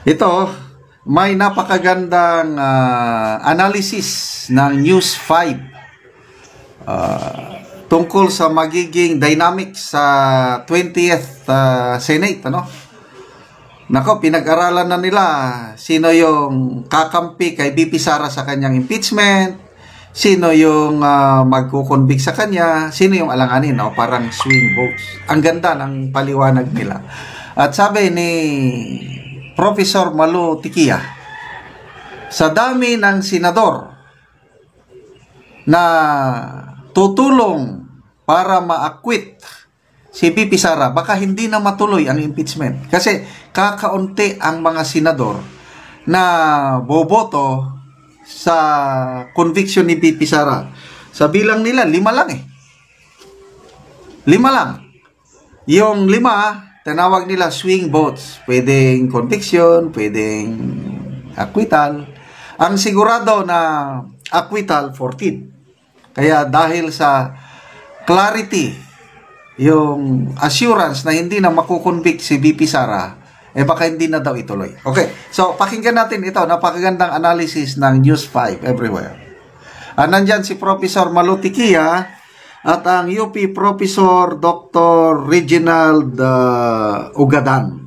Ito, may napakagandang analysis ng News 5 tungkol sa magiging dynamics sa 20th Senate, ano? Nako, pinag-aralan na nila sino yung kakampi kay BP Sara sa kanyang impeachment, sino yung magkukonvict sa kanya, sino yung alanganin, no? Parang swing votes. Ang ganda ng paliwanag nila. At sabi ni Professor Malu Tikia, sa dami ng senador na tutulong para ma-acquit si BP Sara, baka hindi na matuloy ang impeachment. Kasi kakaunti ang mga senador na boboto sa conviction ni BP Sara. Sa bilang nila, 5 lang eh. 5 lang. Yung 5, tinawag nila swing votes. Pwedeng conviction, pwedeng acquittal. Ang sigurado na acquittal, 14. Kaya dahil sa clarity, yung assurance na hindi na makukonvict si BP Sara, baka hindi na daw ituloy. Okay, so pakinggan natin ito. Napakagandang analysis ng News 5 everywhere. Nandyan si Professor Malu Tikia at ang UP Professor Dr. Reginald Ugadan.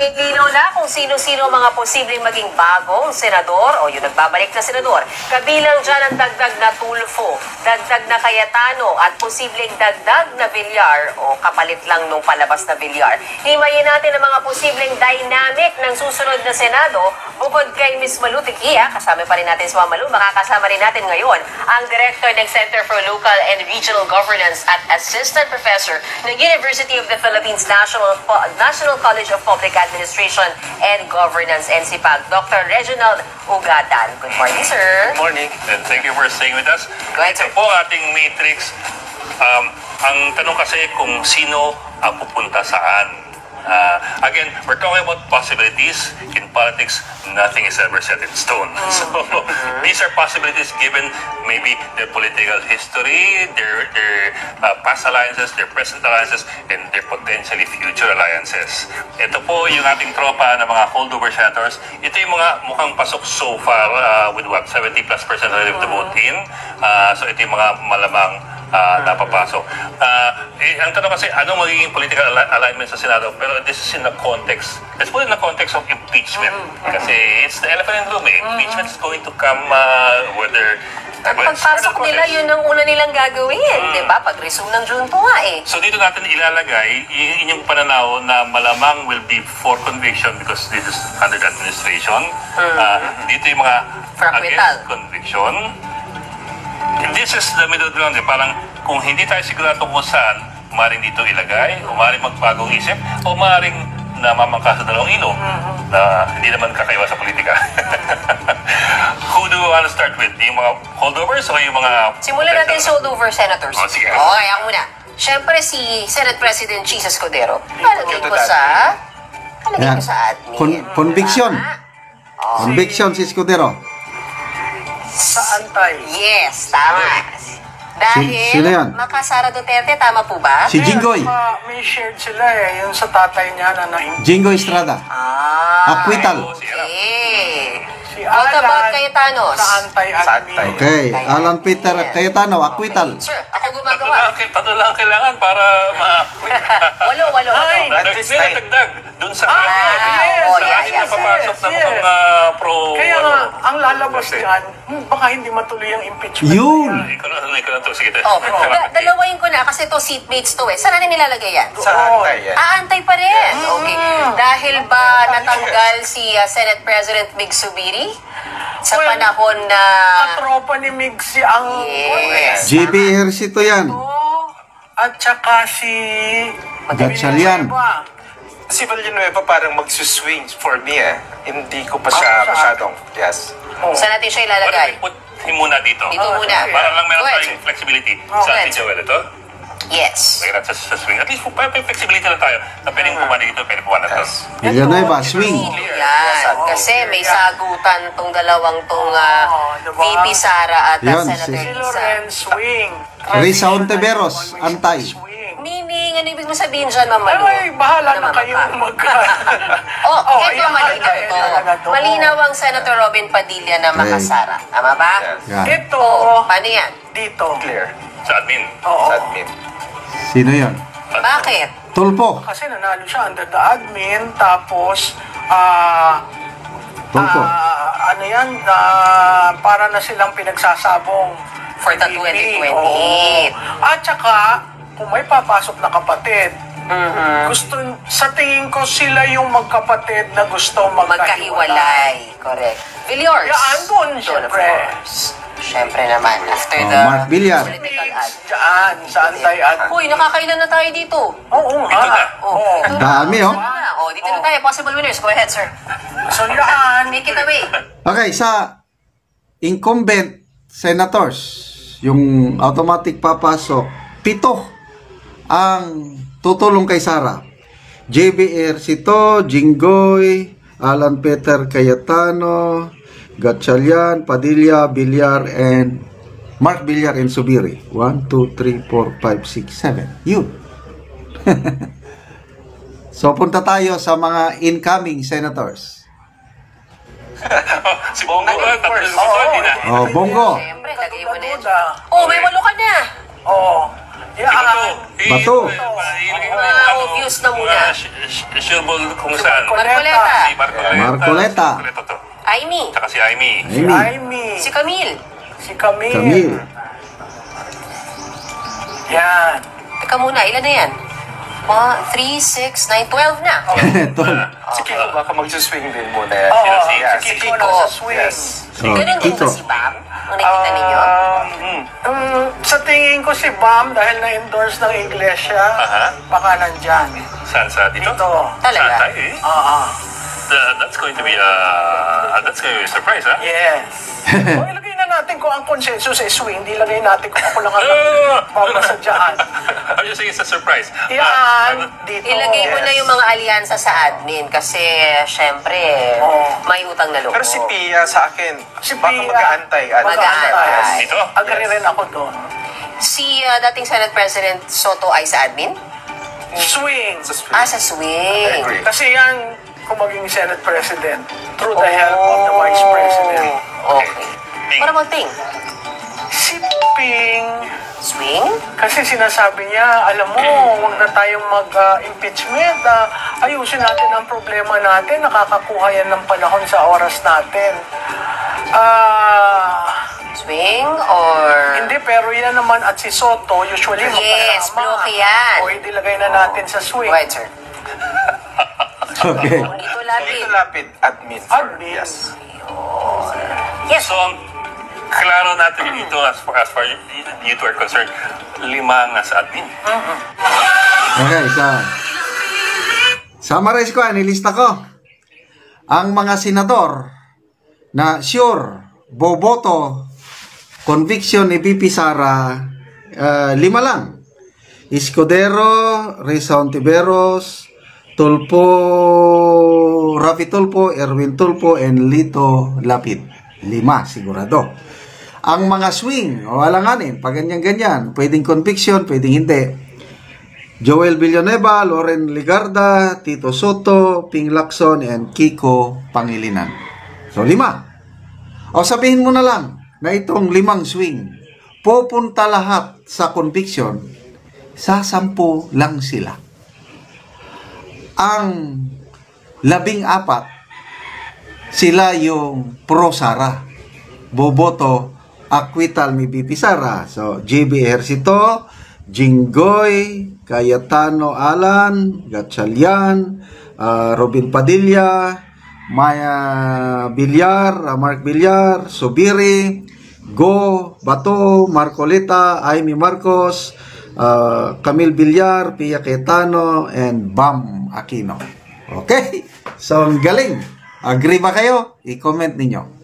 Pipino na kung sino-sino mga posibleng maging bagong senador o yung nagbabalik na senador. Kabilang dyan ang dagdag na Tulfo, dagdag na Cayetano at posibleng dagdag na Villar o kapalit lang nung palabas na Villar. Himayin natin ang mga posibleng dynamic ng susunod na Senado. Bukod kay Ms. Malu Tikia, kasama pa rin natin si Malu, makakasama rin natin ngayon ang Director ng Center for Local and Regional Governance at Assistant Professor ng University of the Philippines National College of Public Administration and Governance, NCPAG, Dr. Reginald Ugadan. Good morning, sir. Good morning, and thank you for staying with us. Go ahead, sir. Ito po ating matrix. Ang tanong kasi kung sino ang pupunta saan. Again, we're talking about possibilities. In politics, nothing is ever set in stone. So, these are possibilities given maybe their political history, their past alliances, their present alliances, and their potentially future alliances. Ito po yung ating tropa ng mga holdover senators. Ito yung mga mukhang pasok so far with what, 70+% relative to vote in. So, ito yung mga malamang napapasok. Ang tanong kasi, anong magiging political alignment sa Senado? Pero this is in the context, let's put it in the context of impeachment. Kasi it's the elephant in the room. Impeachment is going to come whether... At pagpasok nila, yun ang una nilang gagawin. Diba? Pag-resume ng Junto nga eh. So dito natin ilalagay, inyong pananaw na malamang will be for conviction because this is under the administration. Dito yung mga against conviction. This is the middle ground. Parang kung hindi tayo sigurado kung saan, maaaring dito ilagay, o maaaring magbagong isip, o maaaring namamangka sa dalawang ilog na hindi naman kakaiba sa politika. Who do you want to start with? Yung mga holdovers o yung mga... Simulan natin sa holdover senators. Sige. Okay, ako muna. Siyempre si Senate President Chis Escudero. Palagay ko sa admin. Conviction. Conviction si Escudero. Sa antay. Yes, tama. Dahil Sino yan? Makasara Duterte, tama po ba? Si Jinggoy. May shared sila eh. Yung sa tatay niya na Jinggoy Estrada. Acquittal. Okay. Si What about Alan Cayetanos? sa antay-admin. Okay. Alan Peter Cayetano, acquittal. Sir, ako gumagawa. Tatlo lang kailangan para ma-acquit. Walo. Ay, May nagdagdag dun sa yes. Oh, sa yeah, akin yeah. na papasok na Yes. mukhang pro... Kaya nga, ang lalabas niyan, baka hindi matuloy ang impeachment. Yun. Ikaw na to. Sige. Dalawain ko na kasi to seatmates to eh. Saan na nilalagay yan? Sa antay yan. Aantay pa rin. Okay. Dahil ba natanggal si Senate President Mig Subiri sa panahon na... Katropa ni Migsi ang... Yes. JB Ejercito yan. At saka si... Gatchalian. Si Villanueva parang magsuswing for me eh. Hindi ko pa siya masyadong, yes. Saan natin siya ilalagay? Put him muna dito. Dito muna. Para lang meron Go ahead, tayong flexibility. Go Sa ahead. atin, Joel, ito. Yes. Lagyan natin sa swing. At least may flexibility lang tayo. Na pwedeng pumana dito, pwedeng pumana dito. Villanueva, swing. Yan. Kasi may sagutan tong dalawang tong VP Sara at Yan, Senator Si Risa. Loren swing. Risa Ontiveros, antay. Meaning, ano ibig mo sabihin dyan, Ma'am Malu? Ay, bahala na Namamangka. kayong mag... Oh, ito ayan, malinaw ayan, to. talaga to. Malinaw ang Senator Robin Padilla na makasara. Tama ba? Yan. Ito, Paano yan? dito. Clear. Sa admin. Oo. Sa admin. Sino yon? Bakit? Tulpo. Kasi nanalo siya under the admin, tapos, Tulpo. ano yan, para na silang pinagsasabong For the VP. 2028. Oo. At saka, kung may papasok na kapatid, gusto, sa tingin ko sila yung magkapatid na gusto magkahiwalay. Magkahiwalay. Correct. Villiers. Yeah, andun, Doon, of syempre. course. Syempre naman. After Oh, the Mark Villar. political ad. Diyan, sa anti-ad. Uy, nakakailan na tayo dito. Oo nga. Dito na. Oo. Dito na. Dami, oh. Dito na. Oh, dito na tayo. Possible winners. Go ahead, sir. So yan, Make it away. Okay, sa incumbent senators, yung automatic papasok, 7 ang tutulong kay Sara. JB Ercito, Jinggoy, Alan Peter Cayetano, Gatchalian, Padilla, Villar, and Mark Villar and Subiri. 1, 2, 3, 4, 5, 6, 7. Yun. So, punta tayo sa mga incoming senators. Si Bongo, tatlo yung Oo. hindi na. Oh, Bongo. Siyempre, lagay mo na yan. Duda. Oh, may 8 ka na. Oo. Si Yan. Bato. Ilagay mo Ah, yung obvious na muna. Sureball kung saan. Marcoleta. Si Marcoleta. Marcoleta. Marcoleta to. Aimee. Tsaka si Aimee. Amy. Amy. Si Camille. Si Camille. Camille. Yan. Teka muna, ilan na yan? 1, 3, 6, 9, 12 na. Ito. Si Kiko baka mag-swing din muna yan. Oo, si- Yeah, si Kiko Kiko. nasa swing. Yes. Oh, Ganun din Kiko. ba si Bam? Ang nakita ninyo? Sa tingin ko si Bam, dahil na-endorse ng iglesia, Aha. baka nandyan. Saan sa dito? Dito. Talaga? Saan tayo eh? Oo. That's going to be a surprise, ha? Yes. O, ilagay na natin kung ang consensus is swing. Hindi ilagay natin kung ako lang ang No. papasadyaan. I'm just saying it's a surprise. Yan. Dito. Ilagay mo na yung mga alyansa sa admin kasi syempre Oo. may utang na loob. Pero si Pia sa akin, Si baka Pia. mag-aantay. Mag-aantay. Dito? Agree rin ako doon. Si dating Senate President Soto ay sa admin? Swing. Sa swing. Ah, sa I swing. agree. Kasi yan, kung maging Senate President, through the help of the Vice President. Okay. Ping. What about Ping? Si Ping, Swing? kasi sinasabi niya, alam mo, huwag na tayong mag-impeachment. Ayusin natin ang problema natin. Nakakakuha yan ng panahon sa oras natin. Swing or... Hindi, pero yan naman at si Soto, usually Yes, magkasama. bloke yan. O, ilagay na natin sa swing. Go ahead, sir. Okay. Dito lapit. Dito lapid, admin. Admin. Yes. Yes. So, klaro natin dito as far you two are concerned, 5 nga sa admin. Okay, so summarize ko, nilista ko ang mga senador na sure, boboto, conviction ni BP Sara, 5 lang. Escudero, Risa Ontiveros, Tulpo, Rafi Tulpo, Erwin Tulpo, and Lito Lapid. 5, sigurado. Ang mga swing, o alanganin, pag ganyan-ganyan, pwedeng conviction, pwedeng hindi. Joel Villanueva, Loren Ligarda, Tito Soto, Ping Lacson, and Kiko Pangilinan. So, 5. O sabihin mo na lang na itong 5 swing, pupunta lahat sa conviction, sa 10 lang sila. Ang 14, sila yung pro-Sara. Boboto, acquittal ni BP Sara. So, JB Ejercito, Jinggoy, Cayetano Alan, Gatchalian, Robin Padilla, Maya Villar, Mark Villar, Subiri, Go, Bato, Marcoleta, Aimee Marcos, Camille Villar, Pia Cayetano, and Bam Aquino. Okay? So, ang galing. Agree ba kayo? I-comment ninyo.